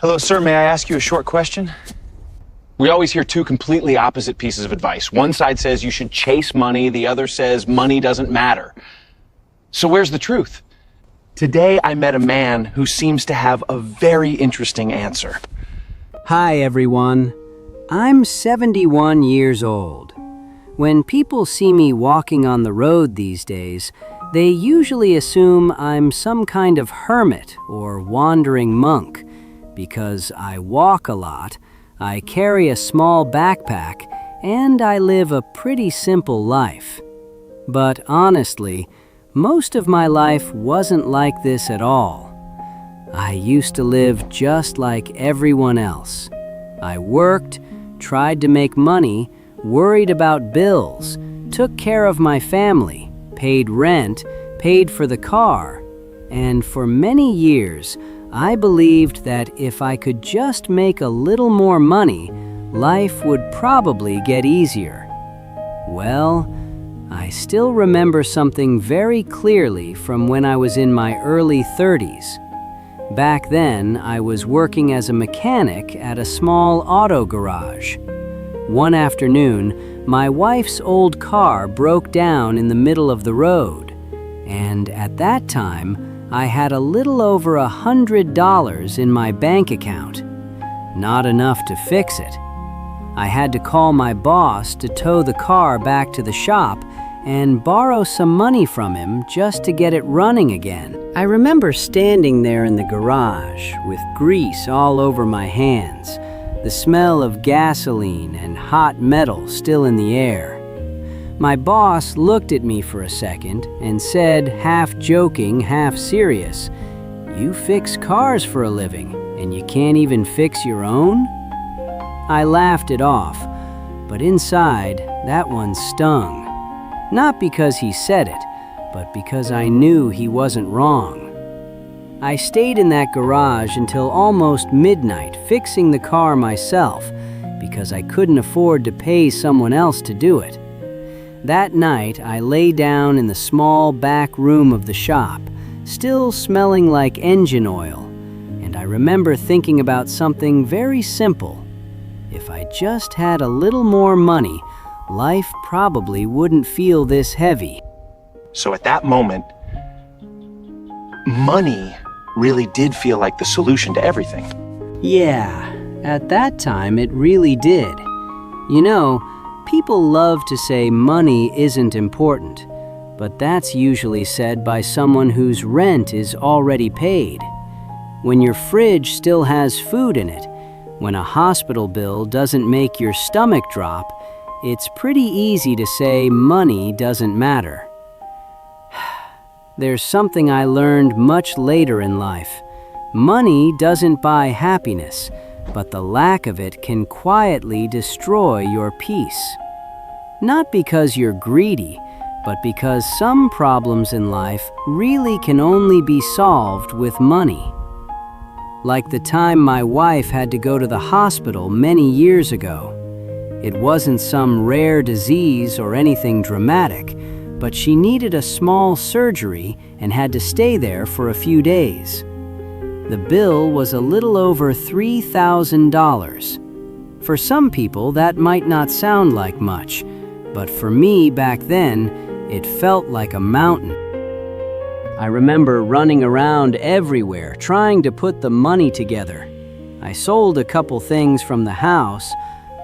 Hello, sir. May I ask you a short question? We always hear two completely opposite pieces of advice. One side says you should chase money, the other says money doesn't matter. So where's the truth? Today I met a man who seems to have a very interesting answer. Hi, everyone. I'm 71 years old. When people see me walking on the road these days, they usually assume I'm some kind of hermit or wandering monk because I walk a lot, I carry a small backpack, and I live a pretty simple life. But honestly, most of my life wasn't like this at all. I used to live just like everyone else. I worked, tried to make money, worried about bills, took care of my family, paid rent, paid for the car, and for many years, I believed that if I could just make a little more money, life would probably get easier. Well, I still remember something very clearly from when I was in my early 30s. Back then, I was working as a mechanic at a small auto garage. One afternoon, my wife's old car broke down in the middle of the road, and at that time, I had a little over $100 in my bank account. Not enough to fix it. I had to call my boss to tow the car back to the shop and borrow some money from him just to get it running again. I remember standing there in the garage with grease all over my hands, the smell of gasoline and hot metal still in the air. My boss looked at me for a second and said, half joking, half serious, "You fix cars for a living, and you can't even fix your own?" I laughed it off, but inside, that one stung. Not because he said it, but because I knew he wasn't wrong. I stayed in that garage until almost midnight fixing the car myself because I couldn't afford to pay someone else to do it. That night, I lay down in the small back room of the shop, still smelling like engine oil, and I remember thinking about something very simple. If I just had a little more money, life probably wouldn't feel this heavy. So at that moment, money really did feel like the solution to everything. Yeah, at that time it really did. You know, people love to say money isn't important, but that's usually said by someone whose rent is already paid. When your fridge still has food in it, when a hospital bill doesn't make your stomach drop, it's pretty easy to say money doesn't matter. There's something I learned much later in life. Money doesn't buy happiness, but the lack of it can quietly destroy your peace. Not because you're greedy, but because some problems in life really can only be solved with money. Like the time my wife had to go to the hospital many years ago. It wasn't some rare disease or anything dramatic, but she needed a small surgery and had to stay there for a few days. The bill was a little over $3,000. For some people, that might not sound like much, but for me back then, it felt like a mountain. I remember running around everywhere trying to put the money together. I sold a couple things from the house,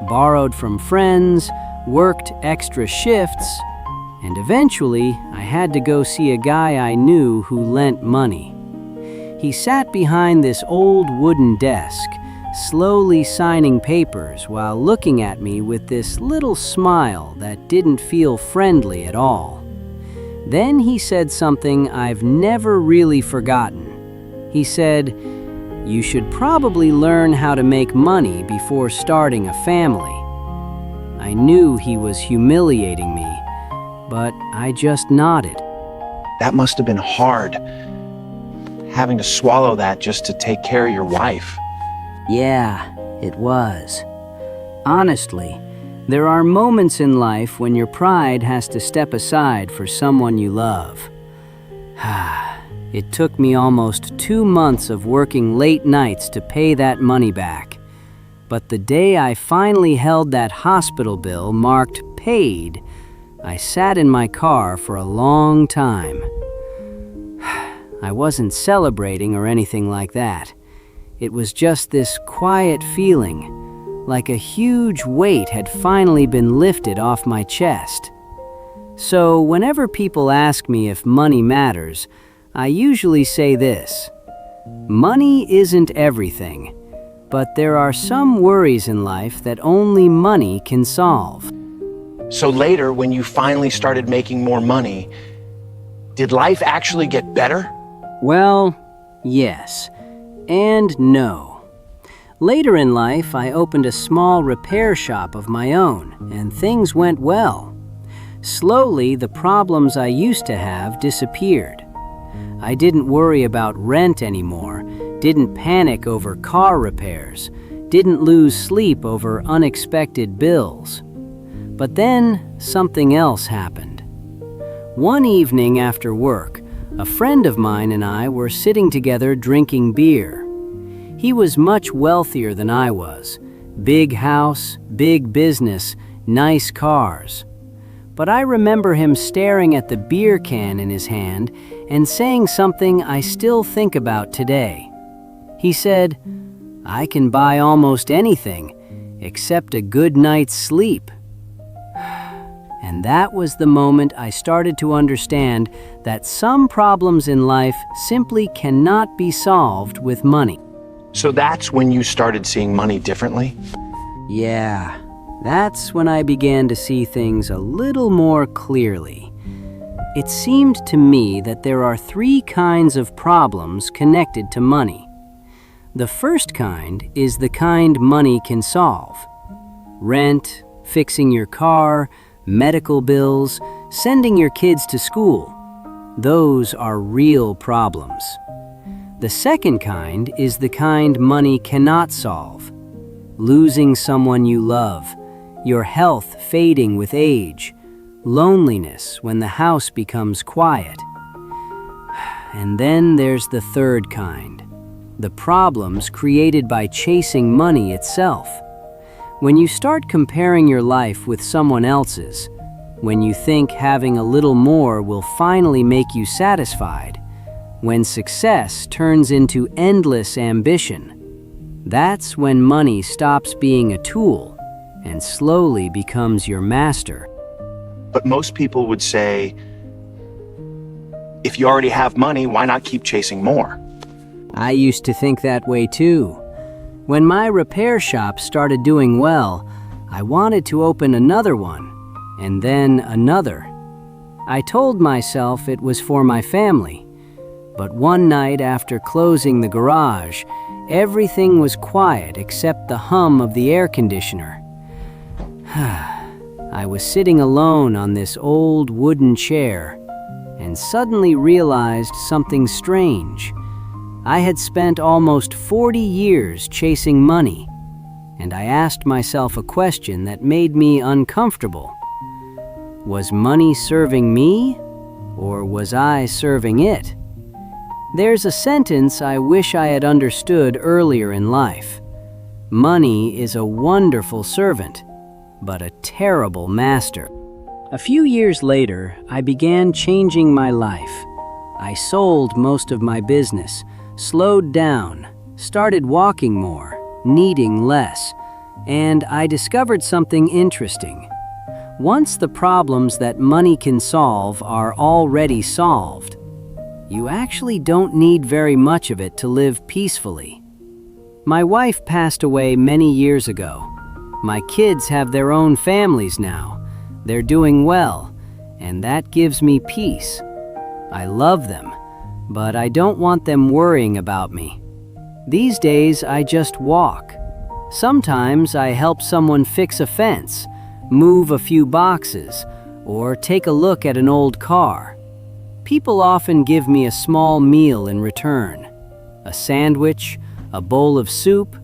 borrowed from friends, worked extra shifts, and eventually I had to go see a guy I knew who lent money. He sat behind this old wooden desk, slowly signing papers while looking at me with this little smile that didn't feel friendly at all. Then he said something I've never really forgotten. He said, "You should probably learn how to make money before starting a family." I knew he was humiliating me, but I just nodded. That must have been hard, having to swallow that just to take care of your wife. Yeah, it was. Honestly, there are moments in life when your pride has to step aside for someone you love. It took me almost 2 months of working late nights to pay that money back. But the day I finally held that hospital bill marked paid, I sat in my car for a long time. I wasn't celebrating or anything like that. It was just this quiet feeling, like a huge weight had finally been lifted off my chest. So whenever people ask me if money matters, I usually say this: money isn't everything, but there are some worries in life that only money can solve. So later, when you finally started making more money, did life actually get better? Well, yes, and no. Later in life, I opened a small repair shop of my own, and things went well. Slowly, the problems I used to have disappeared. I didn't worry about rent anymore, didn't panic over car repairs, didn't lose sleep over unexpected bills. But then, something else happened. One evening after work, a friend of mine and I were sitting together drinking beer. He was much wealthier than I was. Big house, big business, nice cars. But I remember him staring at the beer can in his hand and saying something I still think about today. He said, "I can buy almost anything, except a good night's sleep." And that was the moment I started to understand that some problems in life simply cannot be solved with money. So that's when you started seeing money differently? Yeah, that's when I began to see things a little more clearly. It seemed to me that there are 3 kinds of problems connected to money. The first kind is the kind money can solve. Rent, fixing your car, medical bills, sending your kids to school. Those are real problems. The second kind is the kind money cannot solve. Losing someone you love, your health fading with age, loneliness when the house becomes quiet. And then there's the third kind, the problems created by chasing money itself. When you start comparing your life with someone else's, when you think having a little more will finally make you satisfied, when success turns into endless ambition, that's when money stops being a tool and slowly becomes your master. But most people would say, if you already have money, why not keep chasing more? I used to think that way too. When my repair shop started doing well, I wanted to open another one, and then another. I told myself it was for my family. But one night after closing the garage, everything was quiet except the hum of the air conditioner. I was sitting alone on this old wooden chair and suddenly realized something strange. I had spent almost 40 years chasing money, and I asked myself a question that made me uncomfortable. Was money serving me, or was I serving it? There's a sentence I wish I had understood earlier in life. Money is a wonderful servant, but a terrible master. A few years later, I began changing my life. I sold most of my business, slowed down, started walking more, needing less, and I discovered something interesting. Once the problems that money can solve are already solved, you actually don't need very much of it to live peacefully. My wife passed away many years ago. My kids have their own families now. They're doing well, and that gives me peace. I love them, but I don't want them worrying about me. These days, I just walk. Sometimes I help someone fix a fence, move a few boxes, or take a look at an old car. People often give me a small meal in return. A sandwich, a bowl of soup,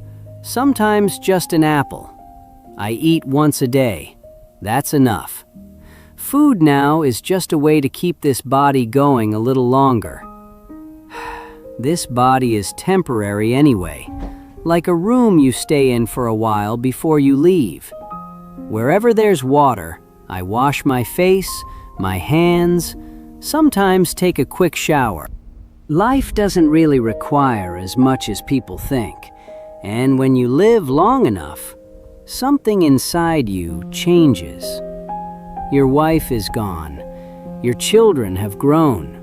sometimes just an apple. I eat once a day. That's enough. Food now is just a way to keep this body going a little longer. This body is temporary anyway, like a room you stay in for a while before you leave. Wherever there's water, I wash my face, my hands, sometimes take a quick shower. Life doesn't really require as much as people think, and when you live long enough, something inside you changes. Your wife is gone. Your children have grown.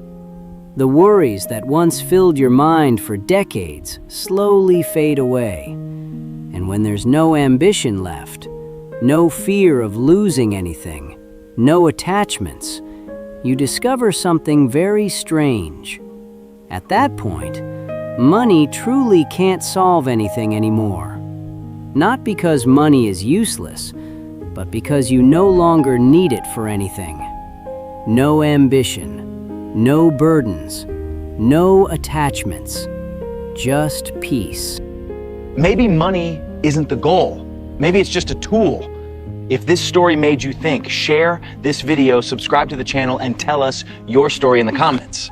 The worries that once filled your mind for decades slowly fade away. And when there's no ambition left, no fear of losing anything, no attachments, you discover something very strange. At that point, money truly can't solve anything anymore. Not because money is useless, but because you no longer need it for anything. No ambition, no burdens, no attachments, just peace. Maybe money isn't the goal. Maybe it's just a tool. If this story made you think, share this video, subscribe to the channel, and tell us your story in the comments.